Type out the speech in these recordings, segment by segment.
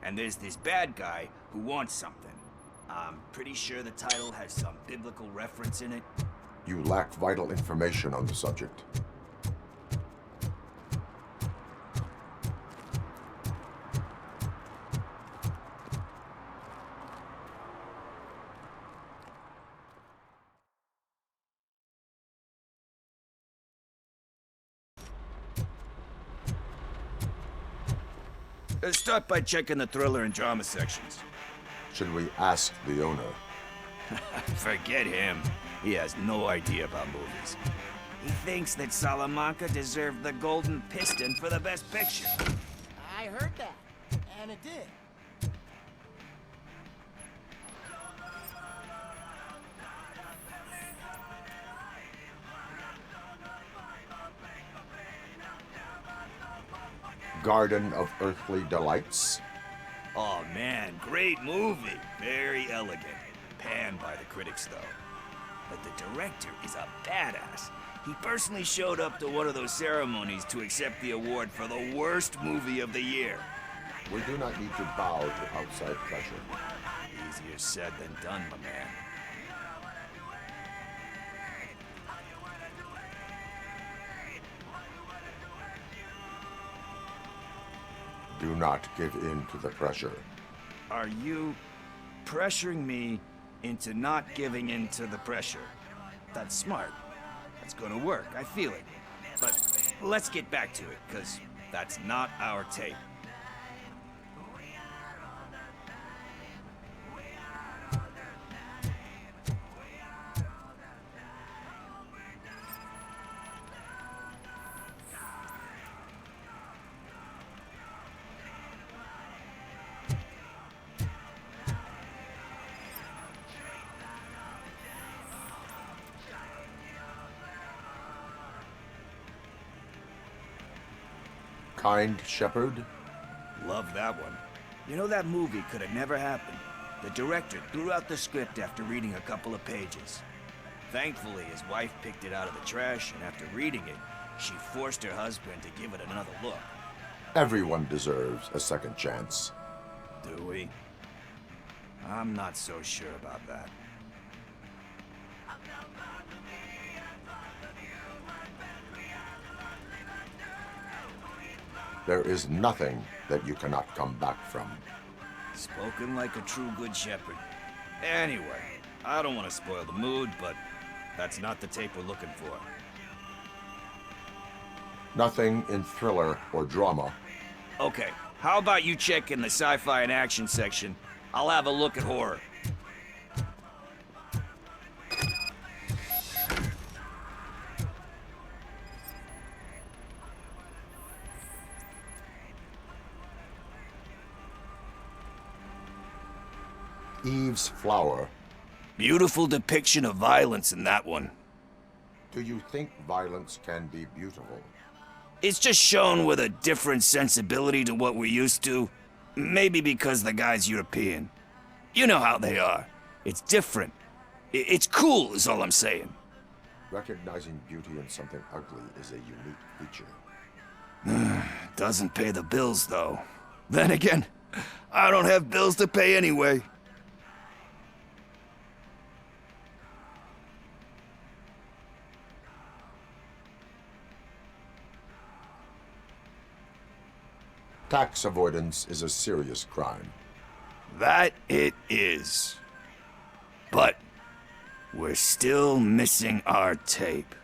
and there's this bad guy who wants something. I'm pretty sure the title has some biblical reference in it. You lack vital information on the subject. Let's start by checking the thriller and drama sections. Should we ask the owner? Forget him. He has no idea about movies. He thinks that Salamanca deserved the Golden Piston for the Best Picture. I heard that, and it did. Garden of Earthly Delights? Oh man, great movie. Very elegant. Panned by the critics though. But the director is a badass. He personally showed up to one of those ceremonies to accept the award for the worst movie of the year. We do not need to bow to outside pressure. Easier said than done, my man. Do not give in to the pressure. Are you pressuring me into not giving in to the pressure? That's smart. That's gonna work. I feel it. But let's get back to it, because that's not our tape. Kind Shepherd? Love that one. You know, that movie could have never happened. The director threw out the script after reading a couple of pages. Thankfully, his wife picked it out of the trash, and after reading it, she forced her husband to give it another look. Everyone deserves a second chance. Do we? I'm not so sure about that. There is nothing that you cannot come back from. Spoken like a true good shepherd. Anyway, I don't want to spoil the mood, but that's not the tape we're looking for. Nothing in thriller or drama. Okay, how about you check in the sci-fi and action section? I'll have a look at horror. Eve's Flower. Beautiful depiction of violence in that one. Do you think violence can be beautiful? It's just shown with a different sensibility to what we're used to. Maybe because the guy's European. You know how they are. It's different. It's cool, is all I'm saying. Recognizing beauty in something ugly is a unique feature. Doesn't pay the bills, though. Then again, I don't have bills to pay anyway. Tax avoidance is a serious crime. That it is. But we're still missing our tape.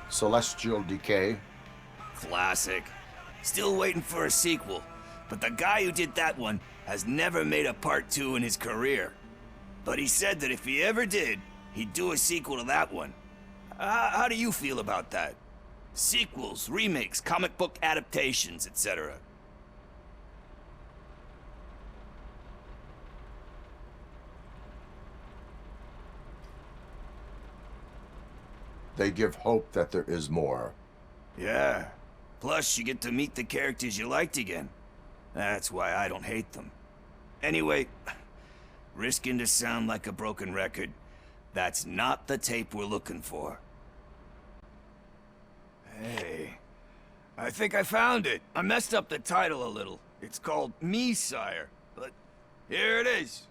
Celestial Decay. Classic. Still waiting for a sequel, but the guy who did that one has never made a part 2 in his career. But he said that if he ever did, he'd do a sequel to that one. How do you feel about that? Sequels, remakes, comic book adaptations, etc. They give hope that there is more. Yeah, Plus, you get to meet the characters you liked again. That's why I don't hate them. Anyway, risking to sound like a broken record, that's not the tape we're looking for. Hey, I think I found it. I messed up the title a little. It's called Me, Sire, but here it is.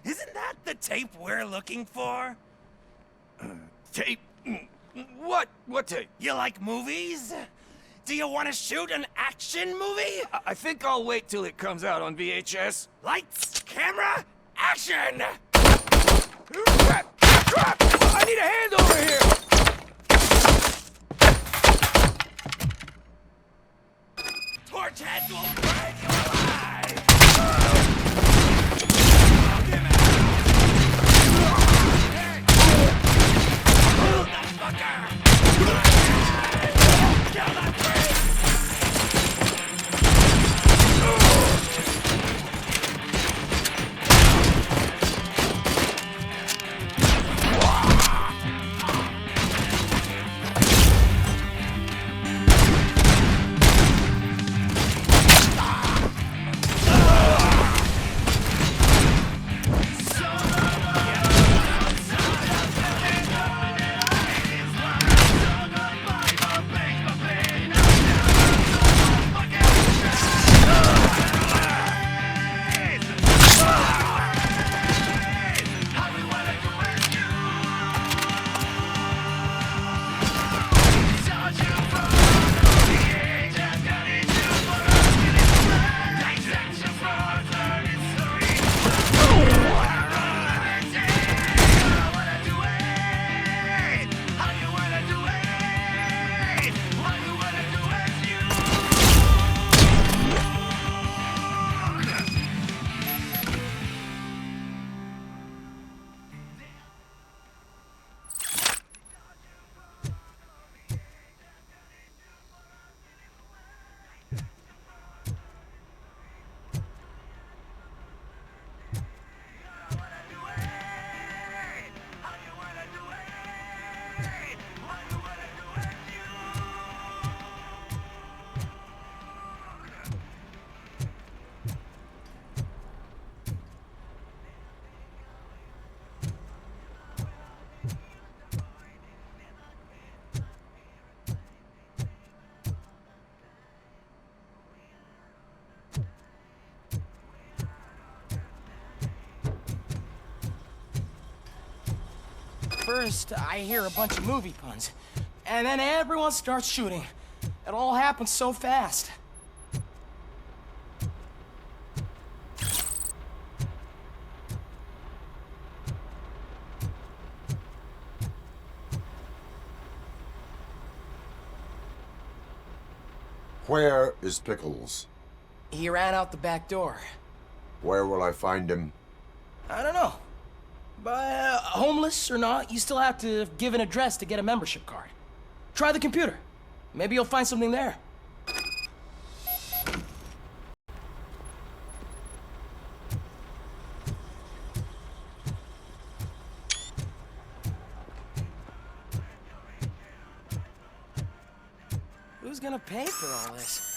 Isn't that the tape we're looking for? Tape? What? What tape? You like movies? Do you want to shoot an action movie? I think I'll wait till it comes out on VHS. Lights, camera, action! Crap! Crap! I need a hand over here! Torch heads will burn you alive! Kill that fucker! Kill that priest! First, I hear a bunch of movie puns, and then everyone starts shooting. It all happens so fast. Where is Pickles? He ran out the back door. Where will I find him? I don't know. But homeless or not, you still have to give an address to get a membership card. Try the computer. Maybe you'll find something there. Who's gonna pay for all this?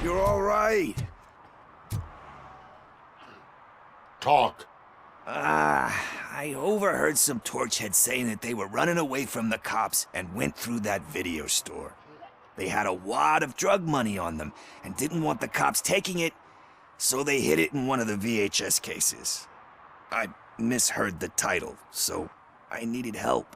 You're all right. Talk. I overheard some torchheads saying that they were running away from the cops and went through that video store. They had a wad of drug money on them and didn't want the cops taking it, so they hid it in one of the VHS cases. I misheard the title, so I needed help.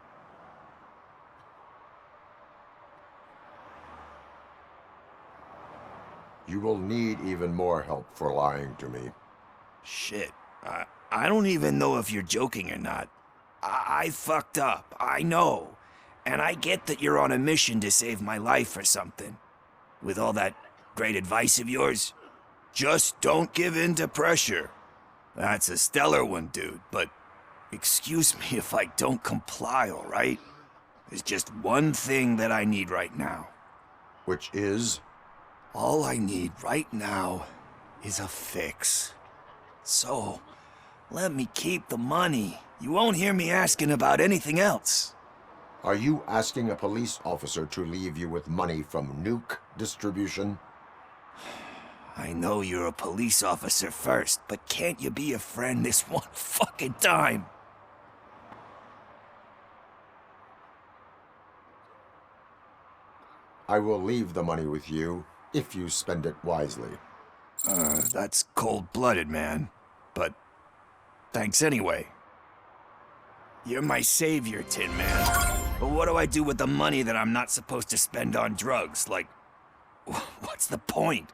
You will need even more help for lying to me. Shit, I don't even know if you're joking or not. I fucked up, I know. And I get that you're on a mission to save my life or something. With all that great advice of yours, just don't give in to pressure. That's a stellar one, dude, but excuse me if I don't comply, all right? There's just one thing that I need right now. Which is? All I need right now is a fix. So, let me keep the money. You won't hear me asking about anything else. Are you asking a police officer to leave you with money from nuke distribution? I know you're a police officer first, but can't you be a friend this one fucking time? I will leave the money with you if you spend it wisely. That's cold-blooded, man. But thanks anyway. You're my savior, Tin Man. But what do I do with the money that I'm not supposed to spend on drugs? Like, what's the point?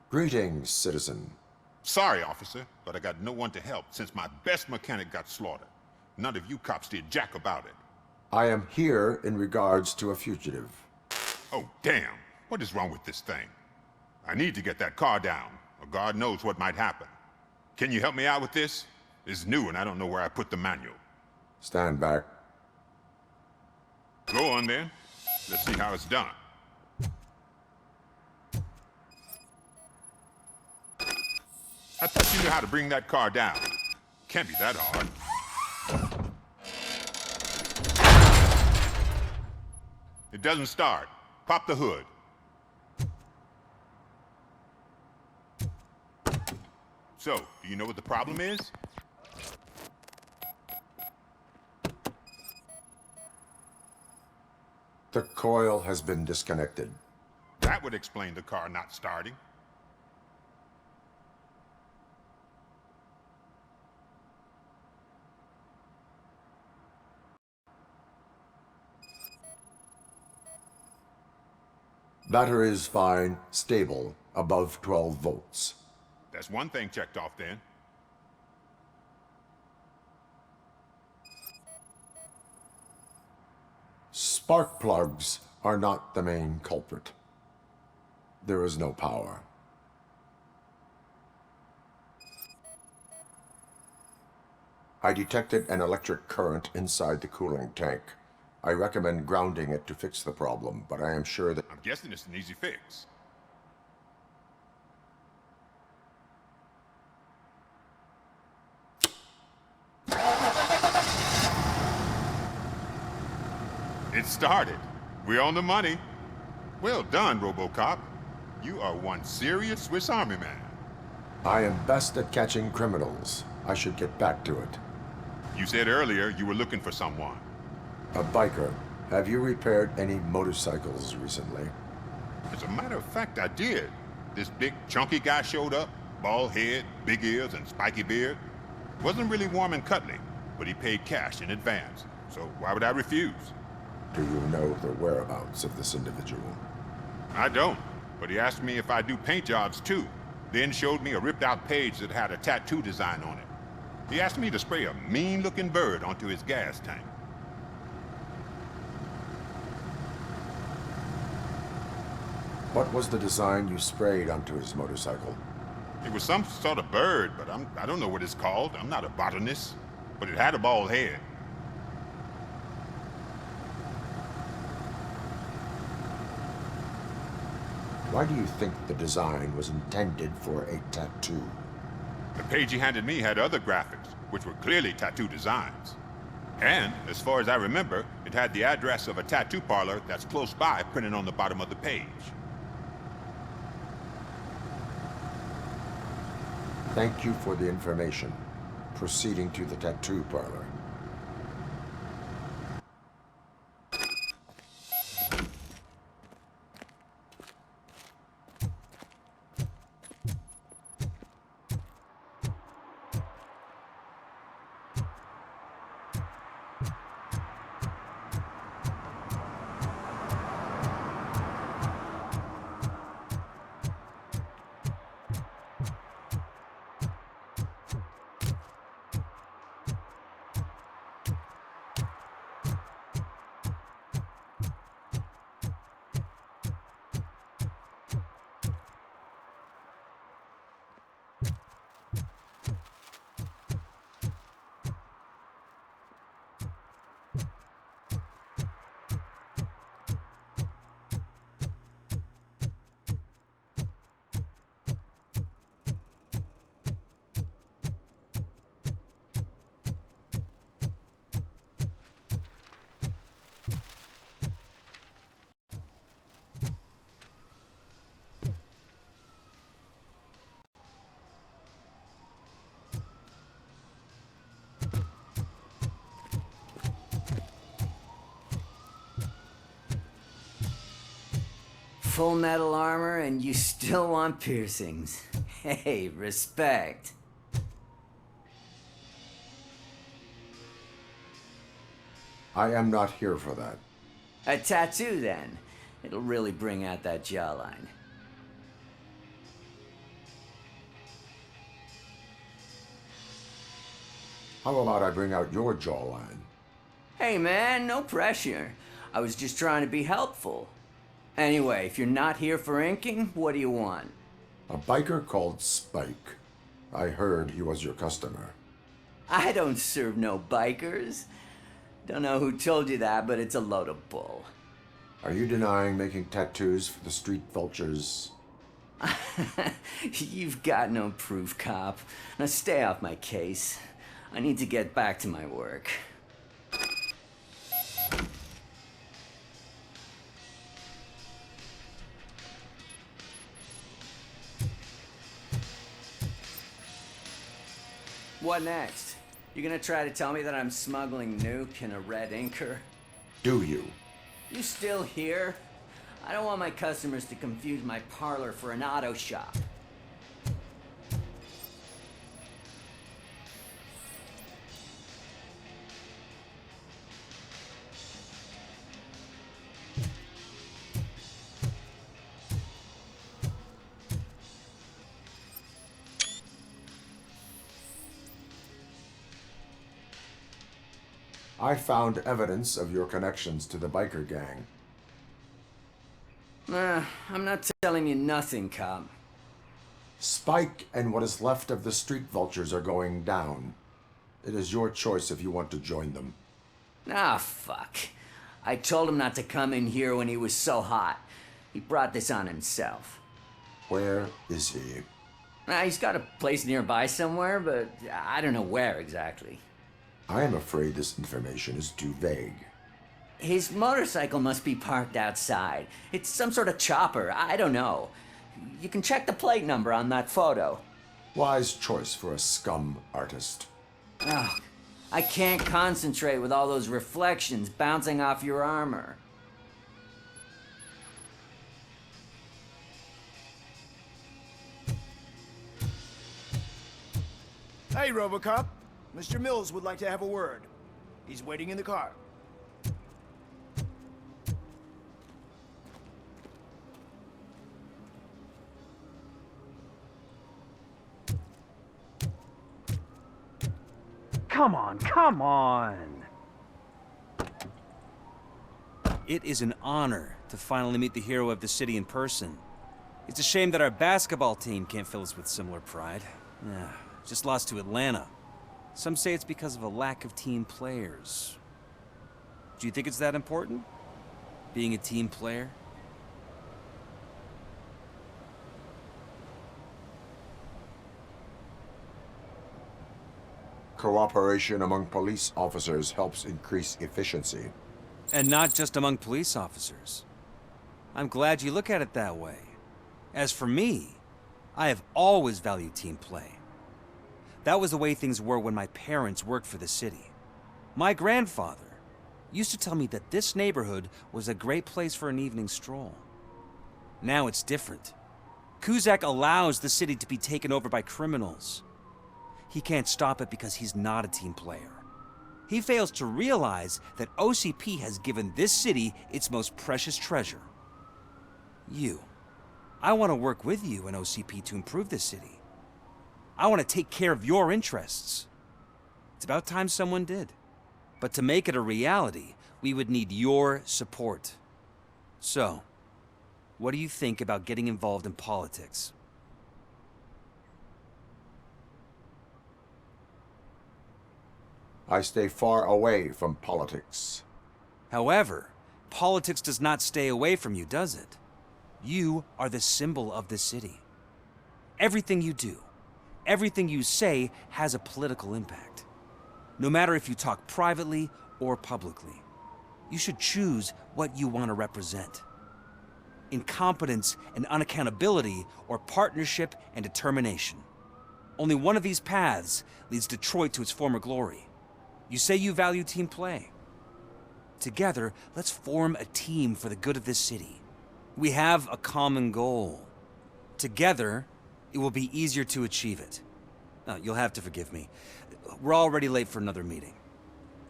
Greetings, citizen. Sorry, officer, but I got no one to help since my best mechanic got slaughtered. None of you cops did jack about it. I am here in regards to a fugitive. Oh, damn. What is wrong with this thing? I need to get that car down, or God knows what might happen. Can you help me out with this? It's new and I don't know where I put the manual. Stand back. Go on then. Let's see how it's done. I thought you knew how to bring that car down. Can't be that hard. It doesn't start. Pop the hood. So, do you know what the problem is? The coil has been disconnected. That would explain the car not starting. Battery is fine, stable, above 12 volts. That's one thing checked off then. Spark plugs are not the main culprit. There is no power. I detected an electric current inside the cooling tank. I recommend grounding it to fix the problem, but I am sure that... I'm guessing it's an easy fix. It started. We're on the money. Well done, RoboCop. You are one serious Swiss Army man. I am best at catching criminals. I should get back to it. You said earlier you were looking for someone. A biker. Have you repaired any motorcycles recently? As a matter of fact, I did. This big, chunky guy showed up. Bald head, big ears, and spiky beard. Wasn't really warm and cuddly, but he paid cash in advance. So why would I refuse? Do you know the whereabouts of this individual? I don't, but he asked me if I do paint jobs too. Then showed me a ripped-out page that had a tattoo design on it. He asked me to spray a mean-looking bird onto his gas tank. What was the design you sprayed onto his motorcycle? It was some sort of bird, but I don't know what it's called. I'm not a botanist. But it had a bald head. Why do you think the design was intended for a tattoo? The page he handed me had other graphics, which were clearly tattoo designs. And, as far as I remember, it had the address of a tattoo parlor that's close by printed on the bottom of the page. Thank you for the information. Proceeding to the tattoo parlor. Full metal armor and you still want piercings. Hey, respect. I am not here for that. A tattoo, then. It'll really bring out that jawline. How about I bring out your jawline? Hey, man, no pressure. I was just trying to be helpful. Anyway, if you're not here for inking, what do you want? A biker called Spike. I heard he was your customer. I don't serve no bikers. Don't know who told you that, but it's a load of bull. Are you denying making tattoos for the street vultures? You've got no proof, cop. Now stay off my case. I need to get back to my work. What next? You gonna try to tell me that I'm smuggling nuke in a red inker? Do you? You still here? I don't want my customers to confuse my parlor for an auto shop. I found evidence of your connections to the biker gang. I'm not telling you nothing, cop. Spike and what is left of the street vultures are going down. It is your choice if you want to join them. Ah, fuck. I told him not to come in here when he was so hot. He brought this on himself. Where is he? He's got a place nearby somewhere, but I don't know where exactly. I am afraid this information is too vague. His motorcycle must be parked outside. It's some sort of chopper. I don't know. You can check the plate number on that photo. Wise choice for a scum artist. Oh, I can't concentrate with all those reflections bouncing off your armor. Hey, RoboCop. Mr. Mills would like to have a word. He's waiting in the car. Come on, come on! It is an honor to finally meet the hero of the city in person. It's a shame that our basketball team can't fill us with similar pride. Yeah, just lost to Atlanta. Some say it's because of a lack of team players. Do you think it's that important? Being a team player? Cooperation among police officers helps increase efficiency. And not just among police officers. I'm glad you look at it that way. As for me, I have always valued team play. That was the way things were when my parents worked for the city. My grandfather used to tell me that this neighborhood was a great place for an evening stroll. Now it's different. Cusack allows the city to be taken over by criminals. He can't stop it because he's not a team player. He fails to realize that OCP has given this city its most precious treasure. You. I want to work with you and OCP to improve this city. I want to take care of your interests. It's about time someone did. But to make it a reality, we would need your support. So, what do you think about getting involved in politics? I stay far away from politics. However, politics does not stay away from you, does it? You are the symbol of the city. Everything you do, everything you say has a political impact. No matter if you talk privately or publicly, you should choose what you want to represent. Incompetence and unaccountability, or partnership and determination. Only one of these paths leads Detroit to its former glory. You say you value team play. Together, let's form a team for the good of this city. We have a common goal. Together, it will be easier to achieve it. Now, you'll have to forgive me. We're already late for another meeting.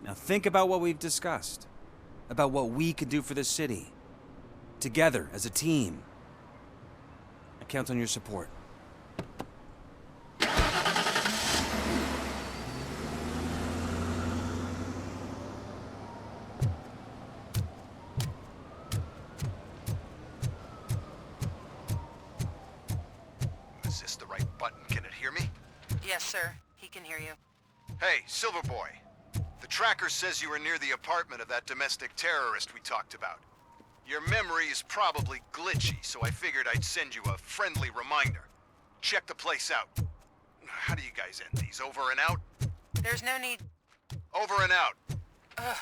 Now think about what we've discussed. About what we can do for this city. Together, as a team. I count on your support. Is this the right button? Can it hear me? Yes, sir. He can hear you. Hey, Silverboy. The tracker says you were near the apartment of that domestic terrorist we talked about. Your memory is probably glitchy, so I figured I'd send you a friendly reminder. Check the place out. How do you guys end these? Over and out? There's no need. Over and out. Ugh.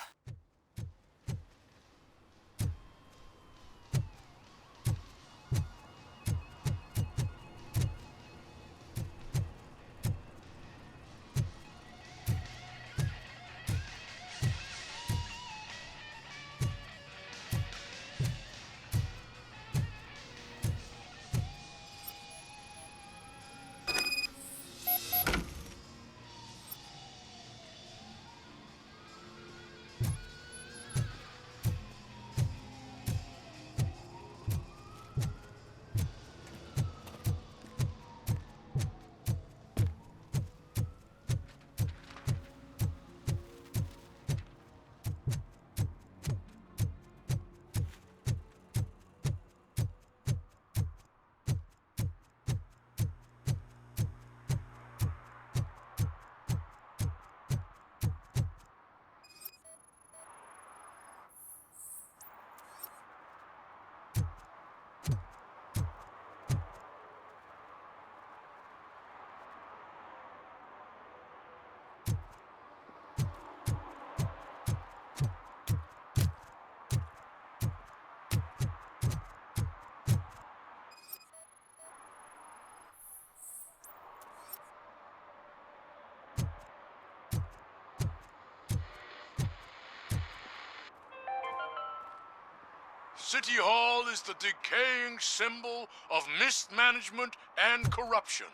City Hall is the decaying symbol of mismanagement and corruption.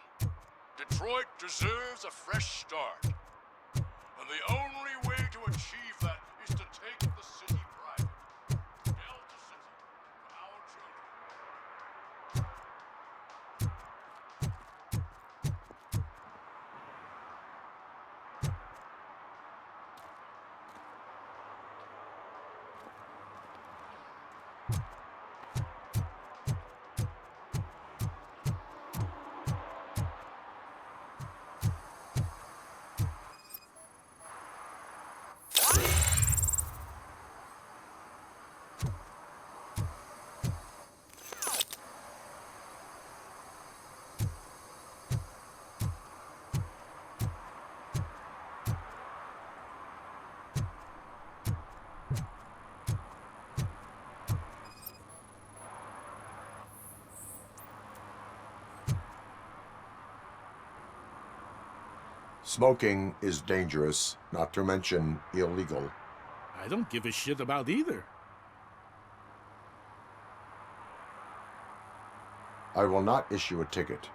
Detroit deserves a fresh start. And the only way to achieve that is to take the city private. Delta City, our children. Smoking is dangerous, not to mention illegal. I don't give a shit about either. I will not issue a ticket.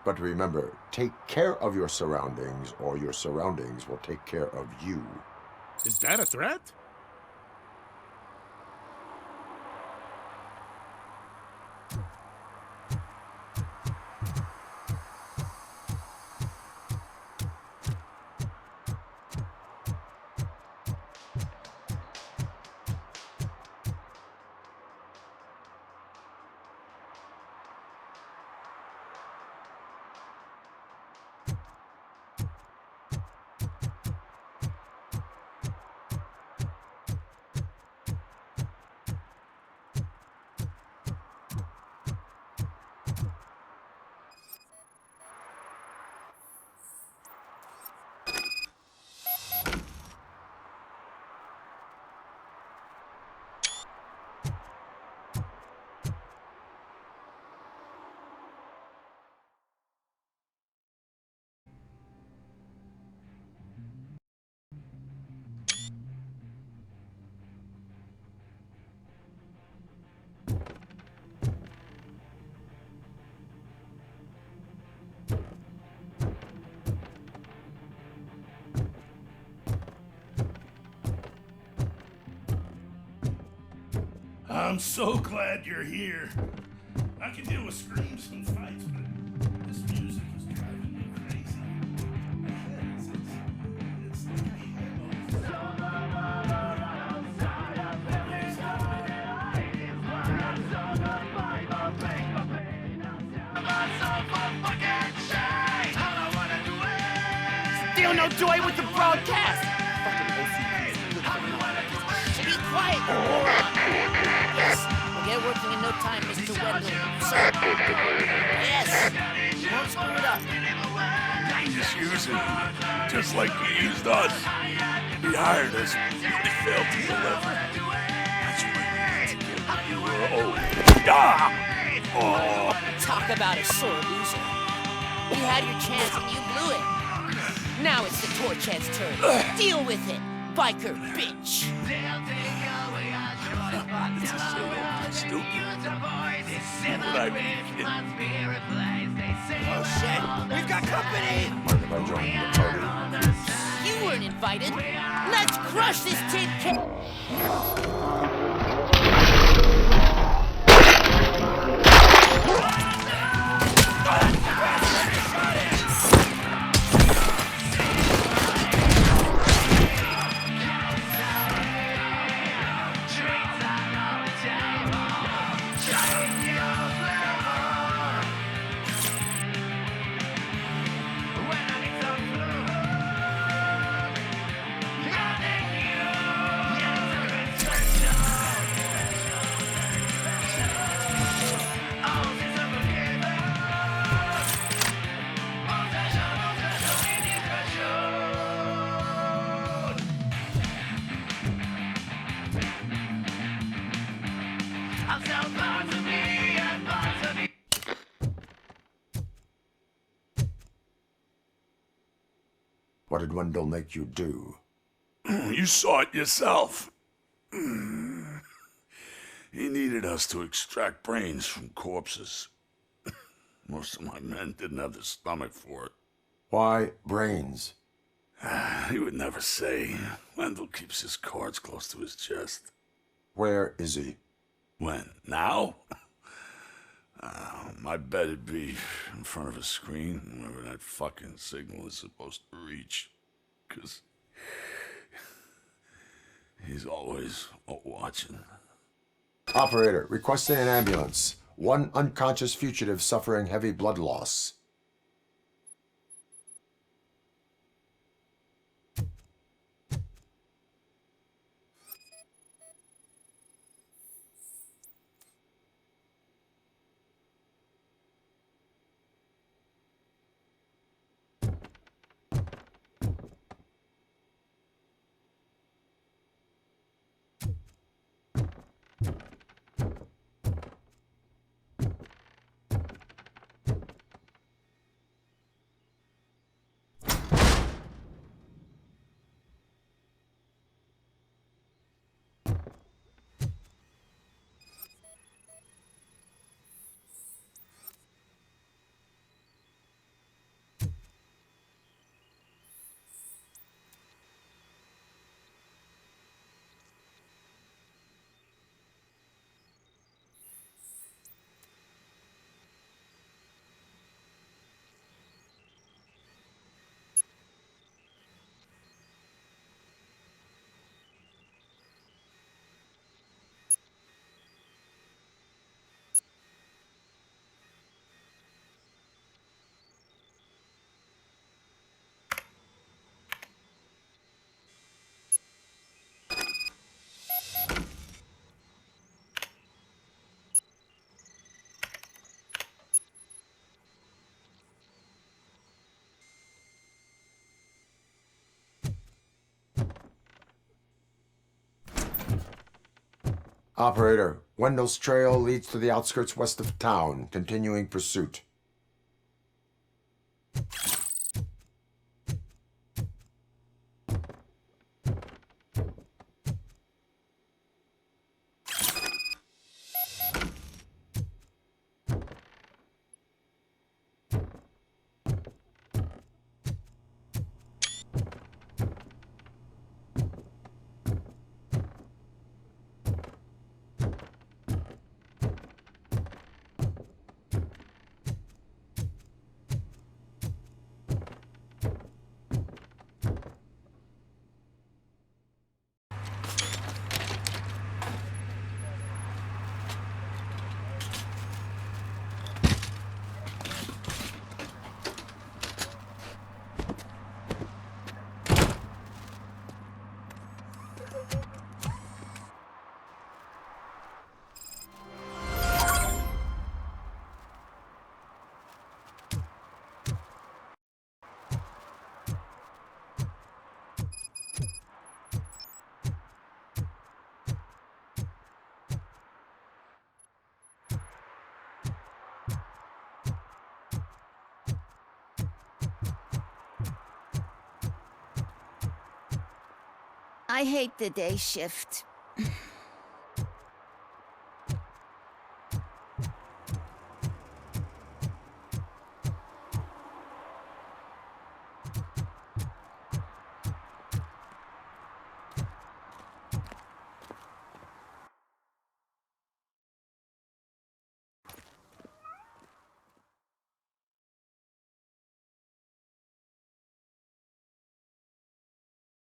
But remember, take care of your surroundings, or your surroundings will take care of you. Is that a threat? I'm so glad you're here. I can deal with screams and fights, but this music is driving me crazy. It's Still no joy with the broadcast! Be quiet, you moron! Yes, we'll get working in no time, Mr. Wendell. Sir. Yes! You won't screw it up. He's just using him, just like he used us. He hired us, but he failed to deliver. That's why we need to get you were old. Talk about a sore loser. You had your chance and you blew it. Now it's the Torchhead's turn. Deal with it, biker bitch. It's a shame, stupid. What I mean, Oh shit, we've got company! Mind if I join the party? You weren't invited. Let's crush this tin can. What did Wendell make you do? You saw it yourself. He needed us to extract brains from corpses. Most of my men didn't have the stomach for it. Why brains? He would never say. Wendell keeps his cards close to his chest. Where is he? When? Now? I bet it'd be in front of a screen, wherever that fucking signal is supposed to reach. 'Cause he's always watching. Operator, requesting an ambulance. One unconscious fugitive suffering heavy blood loss. Operator, Wendell's trail leads to the outskirts west of town. Continuing pursuit. I hate the day shift.